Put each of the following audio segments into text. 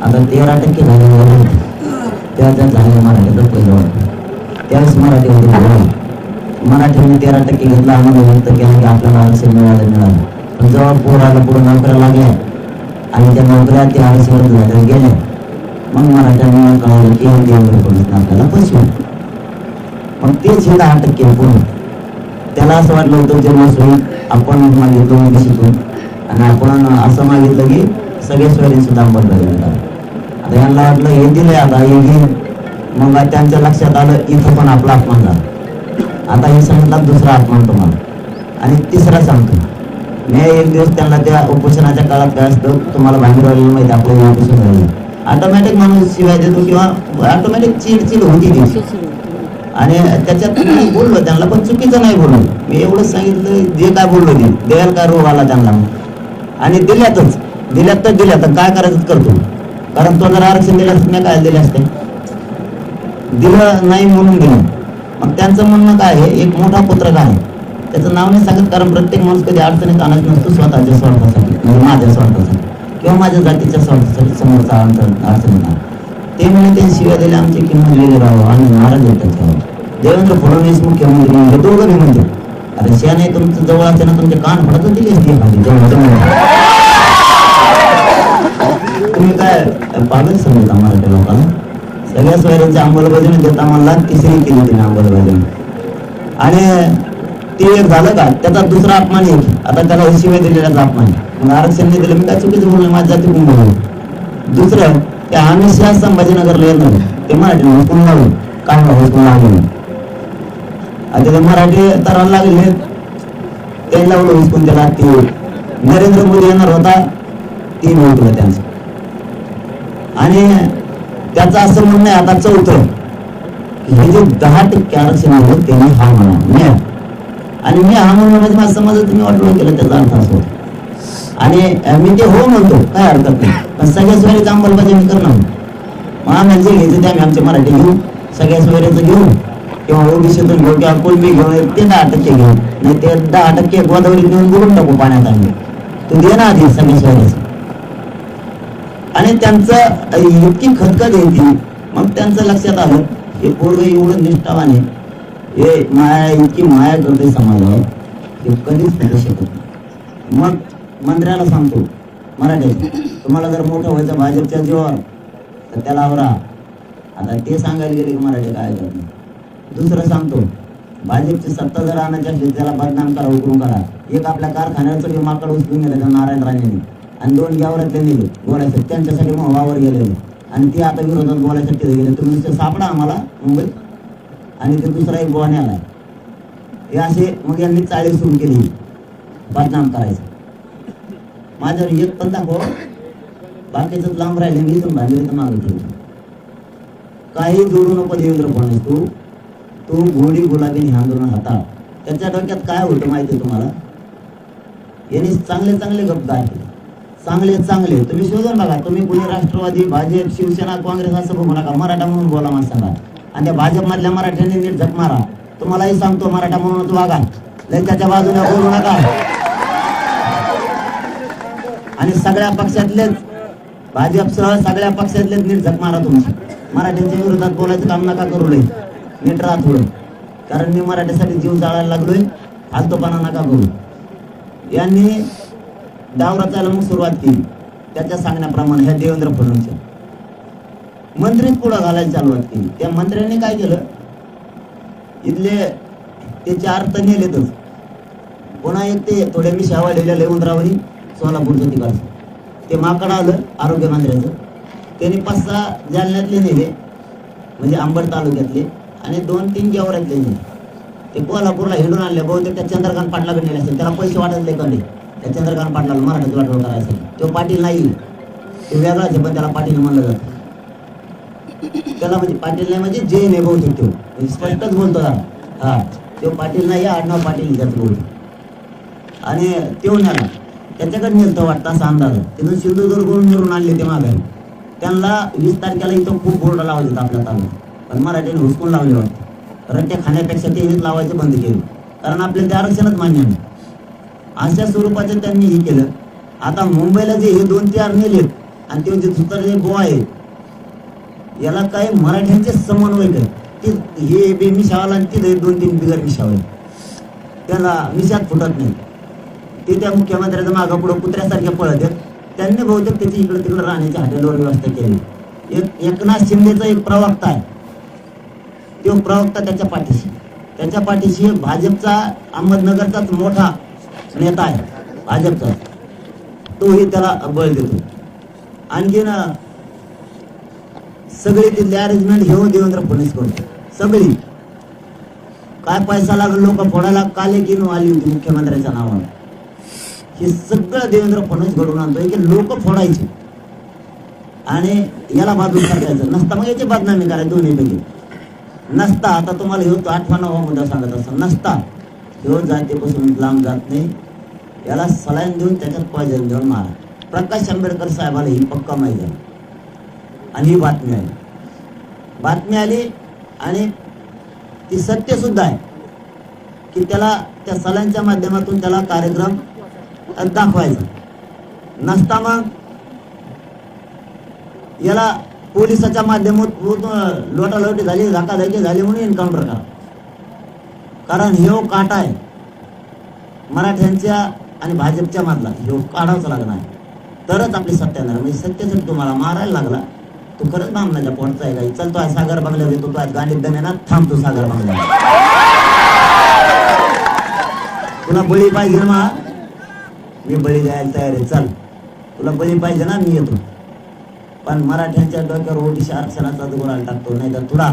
आता 13% झाले त्या झालेल्या मराठीचं पहिलं वाटतं. त्यावेळेस मराठी होते, मराठीने 13% घेतला, आम्हाला व्यक्त केलं की आपल्याला आरक्षण मिळालं. पण जेव्हा पोराला पुढे नोकऱ्या लागल्या आणि त्या नोकऱ्या त्या आरक्षण झाल्या गेल्या, मग मराठ्यांना कळालं की देवेंद्र फडणवीस आपल्याला फसवलं. मग तेच हे 10% पूर्ण. त्याला असं वाटलं होतं जेव्हा सोयी आपण मागितलं ओबीसीतून आणि आपण असं मागितलं की सगळे सोयरी सुद्धा अंमलबजावणी करा. आता यांना वाटलं हे दिलंय, आता हे घेईन. मग त्यांच्या लक्षात आलं इथं पण आपला अपमान झाला. आता हे सांगितला दुसरा अपमान तुम्हाला, आणि तिसरा सांगतो मी. एक दिवस त्यांना त्या उपोषणाच्या काळात काय असतं तुम्हाला बाहेर आलेलं माहिती, आपलं उपोषण झालं ऑटोमॅटिक माणूस शिवाय देतो किंवा ऑटोमॅटिक चिडचिड होती ती. आणि त्याच्यात मी बोललो त्यांना, पण चुकीचं नाही बोललो. मी एवढंच सांगितलं जे काय बोललो ते द्यायला काय रोग आला त्यांना, आणि दिल्यात तर दिल्यात. काय करायचं करतो, कारण तो जर आरक्षण दिलं असतं मी काय दिले असते, दिलं नाही म्हणून दिलं. मग त्यांचं म्हणणं काय आहे, एक मोठा पत्रकार आहे, त्याचं नाव नाही सांगत, कारण प्रत्येक माणूस कधी अडचणीत आणत नसतो स्वतःच्या स्वार्थासाठी, म्हणजे माझ्या स्वार्थासाठी किंवा माझ्या जातीच्या स्वार्थासाठी समोरचा अडचणीत आणा. ते म्हणे ते शिव्या दिले आमची किंमत वेगळी राहावं आणि नाराज येत त्याच्यावर. देवेंद्र फडणवीस मुख्यमंत्री म्हणजे दोघं मी म्हणते, अरे शियाने तुमचं जवळ असते ना, तुमचे कान फडत दिले असते खाली तुम्ही काय पागल समजता मराठी लोकांना. सगळ्या सोयऱ्यांची अंमलबजावणी देता मला तिसरी केली तिने अंमलबजावणी, आणि ते एक झालं का त्याचा दुसरा अपमान येईल. आता त्याला शिवाय दिलेल्याचा अपमान, मग आरक्षण नाही दिलं मी काय चुकीचं बोललो, माझ्या जाती कोण बोललो. दुसरं ते आम्ही शहर संभाजीनगरला येणार ते मराठी हुकूम लावून काय हुकूम लागले, आता मराठी तराला लागले ते लावलं हुसकून त्याला. ते नरेंद्र मोदी येणार होता, 3 होतं त्यांचं, आणि त्याचं असं म्हणणं आहे आता चौथं हे जे 10% आरक्षण आहे त्यांनी हा म्हणा मी, आणि मी हा म्हणून म्हणजे माझं समज तुम्ही वाटलं केलं त्याचा अर्थ असं होता. आणि मी ते हो म्हणतो काय हरकत नाही, पण सगळ्या सोयरीचं अंमलबजावणी करणं. मग आम्हाला जे घ्यायचं ते आम्ही आमचे मराठी घेऊ, सगळ्या सोयरीचं घेऊ किंवा ओबीसीतून घेऊ किंवा कोणबी घेऊ, ते 10% घेऊ. नाही ते 10% गोदावरी घेऊन बोलून टाकू पाण्यात आम्ही, तू दे ना आधी सगळ्या सोयरीचं. आणि त्यांचं इतकी खतखत येते, मग त्यांचं लक्षात आलं हे पोरगं एवढं निष्ठावान आहे, हे माया इतकी माया करते समाजावर, हे कधीच करू शकत नाही. मग मंत्र्याला सांगतो मराठी, तुम्हाला जर मोठं व्हायचं भाजपच्या जीवावर तर त्याला आवरा. आता ते सांगायला गेले की मराठी काय करत नाही. दुसरं सांगतो, भाजपची सत्ता जर आणायची असली त्याला बदनाम करा, उकरून करा. एक आपल्या कारखान्याचं माकड उचलून गेलं त्या नारायण राणेने, आणि 2 गावरातले नेले बोलायचं त्यांच्यासाठी मग वावर गेलेले, आणि ते आता विरोधात बोलायसाठी गेले. तुम्ही नुसतं सापडा आम्हाला मुंबईत, आणि ते दुसरा एक गोवाने आला. हे असे मग यांनी चाळी सुरू केली बदनाम करायचं. माझ्यावर एक पण दाखव, बाकीचं लांब राहिले मी इथून भांडले तर मागं ठेवतो. काही जोडू नको देवेंद्र फडणवीस, तू घोडी गुलाबी आंदोलन हाता. त्याच्या डोक्यात काय होतं माहिती तुम्हाला, यांनी चांगले चांगले गप्प काय चांगले तुम्ही शोधून बघा. तुम्ही कोणी राष्ट्रवादी भाजप शिवसेना काँग्रेस असं बघू नका, मराठा म्हणून बोला माणसाला. आणि त्या भाजप मधल्या मराठ्यांनी नीट झक मारा. तुम्हालाही सांगतो मराठा म्हणूनच वागा, लय त्याच्या बाजूने बोलू नका. आणि सगळ्या पक्षातलेच भाजपसह सगळ्या पक्षातलेच नीट झक मारा. तुमची मराठ्यांच्या विरोधात बोलायचं काम नका करू, लय नीट राहा थोडं, कारण मी मराठीसाठी जीव जाळायला लागलोय. फालतूपणा नका करू. यांनी डाव रचायला मग सुरुवात केली त्याच्या सांगण्याप्रमाणे. ह्या देवेंद्र फडणवीस मंत्रीच पुढं घालायला चालूवात केली. त्या मंत्र्यांनी काय केलं, इथले ते 4 तर नेलेतच, पुन्हा एक ते थोड्या मी शावालेल्या लेवंद्रावरी सोलापूरचं तिकडचं ते माकड आलं आरोग्य मंत्र्याचं, त्यांनी 5-6 जालन्यातले नेले म्हणजे अंबड तालुक्यातले, आणि 2-3 गेवरातले नेले. ते कोल्हापूरला हिंडून आणले. बहुतेक त्या चंद्रकांत पाटलाकडे नेले असेल, त्याला पैसे वाटले कमी त्या चंद्रकांत पाटलाला मराठीत वाटवं करायचं. तो पाटील नाही, तो वेगळाच आहे, पण त्याला पाटील म्हणलं जातं. त्याला म्हणजे पाटील नाही म्हणजे जे नाही बहुतेक तो स्पष्टच बोलतो हा, तो पाटील नाही आडनाव पाटील त्याचं बोलतो. आणि तो न्याला त्याच्याकडे नेलतं वाटतं असा अंदाज. तिथून सिंधुदुर्गवरून मिळून आणले ते माघारी. त्यांना 20 तारखेला इथं खूप बोर्ड लावायचे आपल्या तालुक्यात, पण मराठीने हुसकून लावले वाटतं. रट्टे खाण्यापेक्षा ते हेच लावायचे बंद केले, कारण आपल्याला ते आरक्षणच मान्य नाही. अशा स्वरूपाचं त्यांनी हे केलं. आता मुंबईला जे हे 2-4 नेलेत आणि ते जे सुतार बुवा आहे याला काय मराठ्यांचे समन्वय कर हे बे मिशावाला आणि तिथे 2-3 बिगर मिशावं त्याला मिशात फुटत नाही. ते त्या मुख्यमंत्र्याचं मागं पुढं कुत्र्यासारखे पळत आहेत. त्यांनी बहुतेक त्याची इकडे तिकडे राहण्याच्या हॉटेलवर व्यवस्था केली. एकनाथ शिंदेचा एक प्रवक्ता आहे, तो प्रवक्ता त्याच्या पाठीशी भाजपचा अहमदनगरचाच मोठा नेता आहे भाजपचा, तोही त्याला बळ देतो. आणखीन सगळी तिथली अरेंजमेंट घेऊन देवेंद्र फडणवीस करतो. सगळी काय पैसा लागला लोक फोडायला काले किन आली होती मुख्यमंत्र्यांच्या नावावर. हे सगळं देवेंद्र फडणवीस घडून आणतोय की लोक फोडायचे आणि याला बाजूला करायचं नसता, मग याची बदनामी करायची दोन्हीपैकी नसता. आता तुम्हाला ह्यो 8वा मुद्दा सांगत असतो. नसता ह्यो जातीपासून लांब जात नाही, याला सलाईन देऊन त्याच्यात पॉयझन देऊन मारा. प्रकाश आंबेडकर साहेबाला ही पक्का माहिती आहे आणि ही बातमी आली आणि ती सत्य सुद्धा आहे की त्याला त्या सलाईनच्या माध्यमातून त्याला कार्यक्रम दाखवायचा नसता. मग याला पोलिसाच्या माध्यमातून लोटालोटी झाली, धक्काधक्की झाली म्हणून एन्काउंटर करा. कारण हे काटा आहे मराठ्यांच्या आणि भाजपच्या मधला, हे काढावंच लागणार तरच आपली सत्य येणार. म्हणजे सत्यासाठी तुम्हाला मारायला लागला तू खरंच बामणाच्या पोटचा आहे. काही चल तो आहे सागर बंगल्यावर येतो, तो आज गाडीत दमेना थांबतो सागर बंगल्यावर. तुला बळी पाहिजे ना, मी बळी द्यायला तयार आहे. चल तुला बळी पाहिजे ना, मी येतो. पण मराठ्यांच्या डोक्यावर ओबीसी आरक्षणाचा गुन्हा टाकतो, नाही तर तुला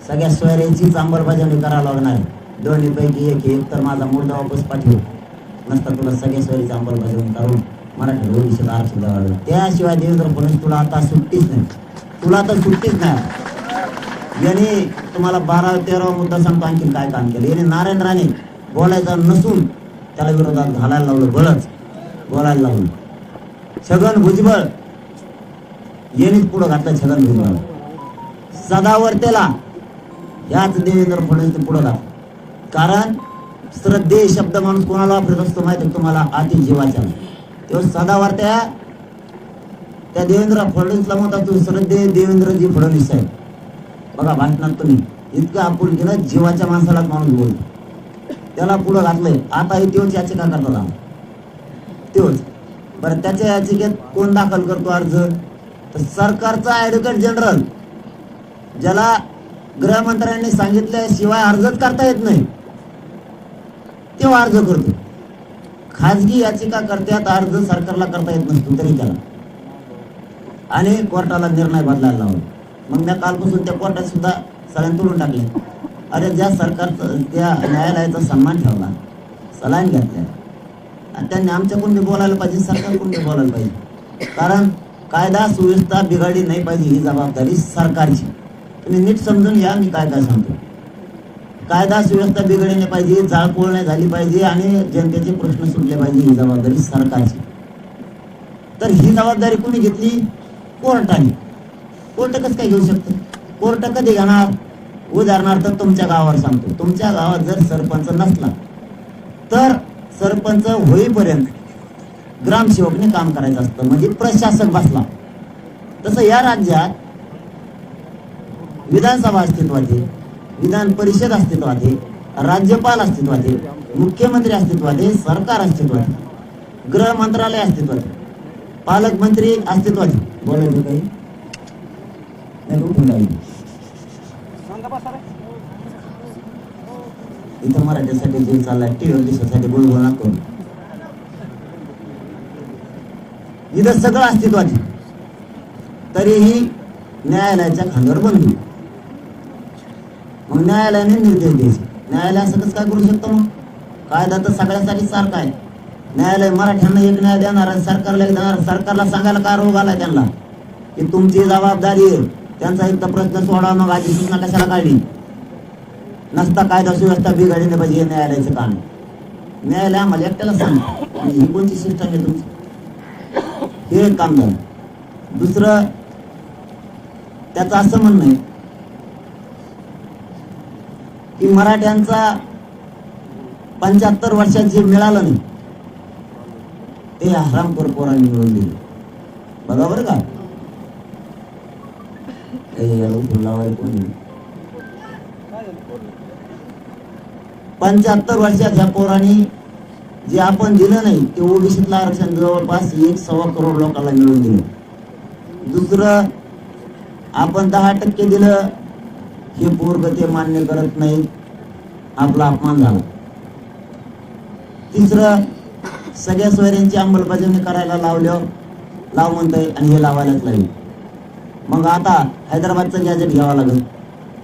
सगळ्या सोयऱ्यांचीच अंमलबजावणी करावं लागणार आहे. दोन्हीपैकी एक तर माझा मुद्दा वापस पाठवू, नसता तुला सगळ्या सोयरीची अंमलबजावणी करून मराठा ओबीसीला आरक्षण द्यावं लागलं. त्याशिवाय देवेंद्र फडणवीस तुला आता सुट्टीच नाही, तुला आता सुट्टीच नाही. याने तुम्हाला 12-13वा मुद्दा सांगतो आणखी काय काम केलं. याने नारायण राणे बोलायचं नसून त्याला विरोधात घालायला लावलं, बळच बोलायला लावलं. छगन भुजबळ यांनीच पुढं घातलं. छगन भुजबळ सदावर्तेला याच देवेंद्र फडणवीस पुढं घातलं. कारण श्रद्धे शब्द माणूस कोणाला वापरत असतो माहिती तुम्हाला, अति जीवाच्या. तेव्हा सदावर्त्या त्या देवेंद्र फडणवीसला म्हणतात तू श्रद्धे देवेंद्रजी फडणवीस आहे. बघा भाषणात तुम्ही इतकं आपण केलं, जीवाच्या माणसालाच माणूस बोलतो, त्याला पुढं घातलंय. आता हे तेच याचिका करतात तेच. बरं त्याच्या याचिकेत कोण दाखल करतो अर्ज, तर सरकारचा ऍडव्होकेट जनरल, ज्याला गृहमंत्र्यांनी सांगितल्याशिवाय अर्जच करता येत नाही, तो अर्ज करतो. खाजगी याचिका करत्यात अर्ज सरकारला करता येत नसतो तरी त्याला, आणि कोर्टाला निर्णय बदलायला लावला. मग मी कालपासून त्या कोर्टात सुद्धा सलाईन तोडून टाकले. अरे ज्या सरकारचं त्या न्यायालयाचा सन्मान ठेवला, सलाईन घेतल्या, आणि त्यांनी आमच्याकडून बी बोलायला पाहिजे, सरकारकडून बी बोलायला पाहिजे. कारण कायदा सुव्यवस्था बिघडली नाही पाहिजे ही जबाबदारी सरकारची. तुम्ही नीट समजून घ्या मी काय काय सांगतो. कायदा सुव्यवस्था बिघडली नाही पाहिजे, जाळपोळ नाही झाली पाहिजे आणि जनतेचे प्रश्न सुटले पाहिजे ही जबाबदारी सरकारची. तर ही जबाबदारी कोणी घेतली? कोर्टाने. कोर्ट कसं काय घेऊ शकतं? कोर्ट कधी घेणार? उदाहरणार्थ तुमच्या गावावर सांगतो, तुमच्या गावात जर सरपंच नसला तर सरपंच होईपर्यंत ग्रामसेवकने काम करायचं असतं, म्हणजे प्रशासक बसला. तसं या राज्यात विधानसभा अस्तित्वात आहे, विधान परिषद अस्तित्वात आहे, राज्यपाल अस्तित्वात आहे, मुख्यमंत्री अस्तित्वात आहे, सरकार अस्तित्वात आहे, गृह मंत्रालय अस्तित्वात आहे, पालकमंत्री अस्तित्वात आहे. बोलायचं काही इथं मराठीसाठी जे चाललाय टीव्ही दिवसासाठी बोलबोल नको. इथं सगळं अस्तित्वात आहे, तरीही न्यायालयाच्या खांद्यावर बंदी. मग न्यायालयाने निर्देश द्यायचे. न्यायालय असं कसं काय करू शकतो? मग कायदा तर सगळ्यासाठी सारखा आहे. न्यायालय मराठ्यांना एक न्याय देणार आणि सरकारला एक देणार. सरकारला सांगायला का रोग आलाय त्यांना की तुमची जबाबदारी आहे, त्यांचा एक तर प्रश्न सोडा, मग आधी सूचना कशाला काढली? नसता कायदा सुव्यवस्था बिघडली नाही पाहिजे हे न्यायालयाचं काम. न्यायालय आम्हाला एकट्याला सांग ही कोणती सिस्टम आहे तुमची, हे एक काम झालं. दुसरं त्याचं असं म्हणणं आहे की मराठ्यांचा 75 वर्षात जे मिळालं नाही ते हरामखोर पोरांनी मिळवून दिले. बघा बरं का. कोणी 75 वर्षाच्या पोरांनी जे आपण दिलं नाही ते ओबीसीतलं आरक्षण जवळपास 1.25 करोड लोकांना मिळवून दिलं. दुसरं, आपण 10% दिलं, हे पोरग ते मान्य करत नाही, आपला अपमान झाला. तिसरं, सगळ्या सोयऱ्यांची अंमलबजावणी करायला लाव म्हणतोय आणि हे लावायलाच लागेल. मग आता हैदराबादचं गॅजेट घ्यावं लागेल,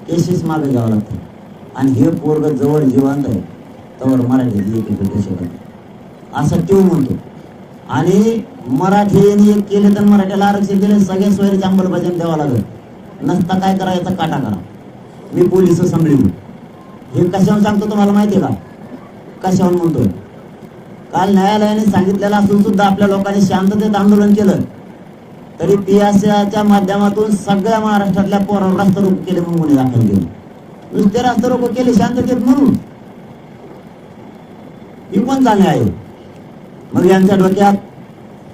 केसेस मागे घ्यावं लागतं. आणि हे पोरग जवळ जिवंत आहे तवर मराठी भेटू शकत असं तो म्हणतो. आणि मराठीने एक केले तर मराठ्याला आरक्षण दिले, सगळ्या सोयरीची अंमलबजावणी द्यावं लागेल. नसता काय करायचं, काटा करा. मी पोलिस सांभाळून हे कशावर सांगतो तुम्हाला माहिती आहे का? कशावर म्हणतोय? काल न्यायालयाने सांगितलेलं असून सुद्धा आपल्या लोकांनी शांततेत आंदोलन केलं, तरी पियासाच्या माध्यमातून सगळ्या महाराष्ट्रातल्या पोरांवर रास्ता रोको केले म्हणून गुन्हे दाखल केले. नुसते रास्ता रोको केले शांततेत म्हणून, ही पण चालणे आहे. मग यांच्या डोक्यात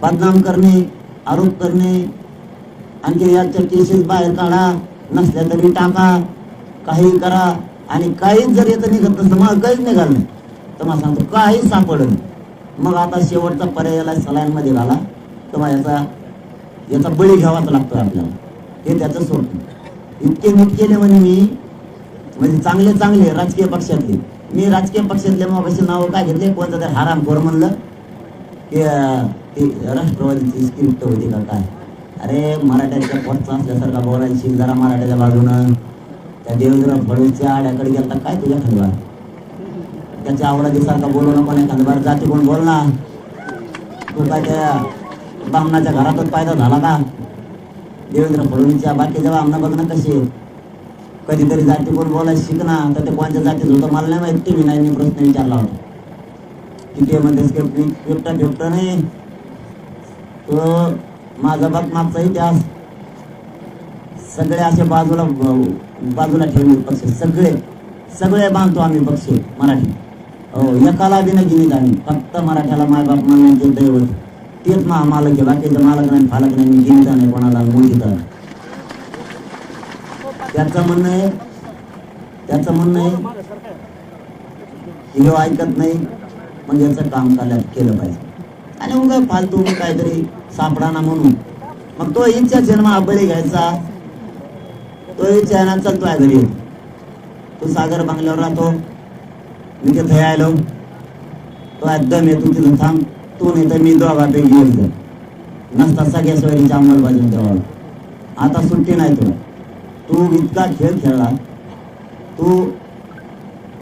बदनाम करणे, आरोप करणे, आणखी यांच्या केसेस बाहेर काढा, नसल्या तरी टाका, काही करा. आणि काहीच जर येतं निघत नसतं, मग काहीच निघाल नाही तर मला सांगतो काहीच सापडलं. मग आता शेवटचा पर्यायाला सलाईनमध्ये घाला, तर याचा बळी घ्यावाच लागतो आपल्याला, हे त्याचं सोडतो. इतके नीट केले म्हणजे चांगले राजकीय पक्षातले. मी राजकीय पक्षातले मग नाव काय घेतले, कोणतं तरी हरामखोर म्हणलं की ते राष्ट्रवादीची स्क्रिप्ट होती का काय. अरे मराठ्याच्या पोटचा असल्यासारखा बोलायला शिक जरा मराठ्याच्या बाजूनं. त्या देवेंद्र फडणवीसच्या आड्याकडे गेलता काय तुझ्या खांदबार, त्याच्या आवडादीसारखा बोलू नको. खांदबार जाती कोण बोल ना, तू काय त्या बामणाच्या घरातच फायदा झाला का? देवेंद्र फडणवीसच्या बाकीच्या बामणा बघणं कशी, कधीतरी जाती कोण बोलायला शिकना. तर ते कोणत्या जातीत होतं मला नाही माहिती, मी नाही, मी प्रश्न विचारला होता. किती म्हणतेस बिबटा नाही तो माझा बाप मागचा इतिहास. सगळे असे बाजूला ठेवले पक्ष, सगळे बांधतो आम्ही पक्ष मराठी. हो, एकाला बी नाही गिनीत आम्ही, फक्त मराठ्याला मायबाप मानण्याचे दैवत तेच मालक आहे. बाकीचं मालक नाही, फालक नाही, मी गिनीत नाही कोणाला, मोठीत. त्याचं म्हणणं आहे हे ऐकत नाही, मग याचं काम केलं पाहिजे. आणि मग फालतू काहीतरी सापडाना म्हणून मग तो इच्छा जन्म बळी घ्यायचा, तो इच्छा ना चालतो आहे घरी. तू सागर बंगल्यावर राहतो, मी तिथे आलो, तो एकदम येतो तिथं थांब, तू नाही तर मी दोघापैकी येईल. नसता सगळ्या सोयरीची अंमलबजावणी द्यावा. आता सुट्टी नाही तुला, तू इतका खेळ खेळला, तू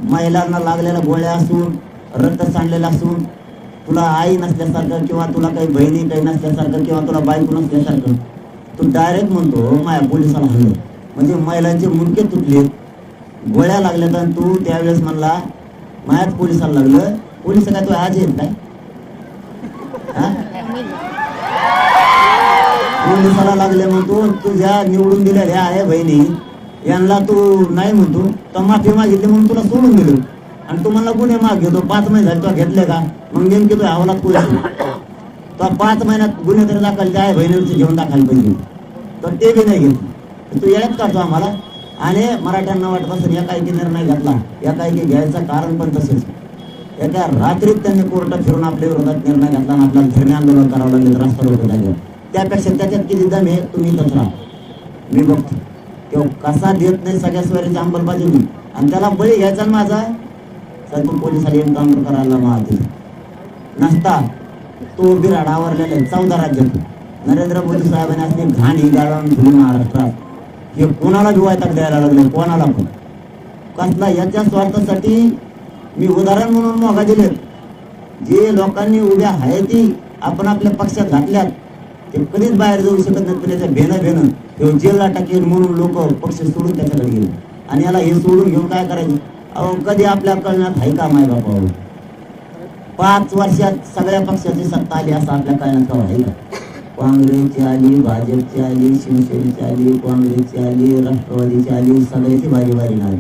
महिलांना लागलेल्या गोळ्या असून, रक्त सांडलेला असून, तुला आई नसल्यासारखं किंवा तुला काही बहिणी काही नसल्यासारखं किंवा तुला बायको नसल्यासारखं तू डायरेक्ट म्हणतो माया पोलिसाला हल्लं. म्हणजे महिलांचे मुंडके तुटले, गोळ्या लागल्या, तर तू त्यावेळेस म्हणला मायाच पोलिसाला लागलं. पोलिस काय तू आज येत काय? पोलिसाला लागले म्हणतो, तुझ्या निवडून दिलेल्या आहे बहिणी यांना तू नाही म्हणतो, तर माफी मागितली म्हणून तुला सोडून दिलं. आणि तू मला गुन्हे माग घेतो, 5 महिने झाले तुला घेतले का? मग नेमकी तो अवलाद पोलीस तो 5 महिन्यात गुन्हे तरी दाखल आहे बहिणीवरची घेऊन दाखल पाहिजे, तर ते बी नाही घेतले. तू येण्यात काढतो आम्हाला. आणि मराठ्यांना वाटत असेल एकाएकी निर्णय घेतला, एकाएकी घ्यायचं कारण पण तसेच. एका रात्रीत त्यांनी कोर्टात फिरून आपल्या विरोधात निर्णय घेतला आणि आपल्याला धरणे आंदोलन करावं लागले, रस्ता रोको झाले. त्यापेक्षा त्याच्यात किती दम आहे तुम्ही इथंच राहा, मी बघतो तो कसा देत नाही सगळ्या सोयरीची अंमलबजावणी. आणि त्याला बळी घ्यायचा ना माझा, तर तू पोलिसाला एन्काउंटर करायला माहिती नसता. तो बिराड आवरलेला आहे 14 राज्यात. नरेंद्र मोदी साहेबांनी असली घाण ही गाळून धुली महाराष्ट्रात, हे कोणाला वैताग द्यायला लागले, कोणाला पण कसला. याच्या स्वार्थासाठी मी उदाहरण म्हणून मोगा दिलेत. जे लोकांनी उद्या आहे ती आपण आपल्या पक्षात घातल्यात ते कधीच बाहेर जाऊ शकत नाहीत. पण याच्या भेणं किंवा जेलला टाकेल म्हणून लोक पक्ष सोडून त्याच्याकडे गेले. आणि याला हे सोडून घेऊन काय करायचं? अहो कधी आपल्या कळण्यात आहे का माय बापा? 5 वर्षात सगळ्या पक्षाची सत्ता आली असं आपल्या कळण्यात का आहे का? काँग्रेसची आली, भाजपची आली, शिवसेनेची आली, काँग्रेसची आली, राष्ट्रवादीची आली, सगळ्याची बारी आली.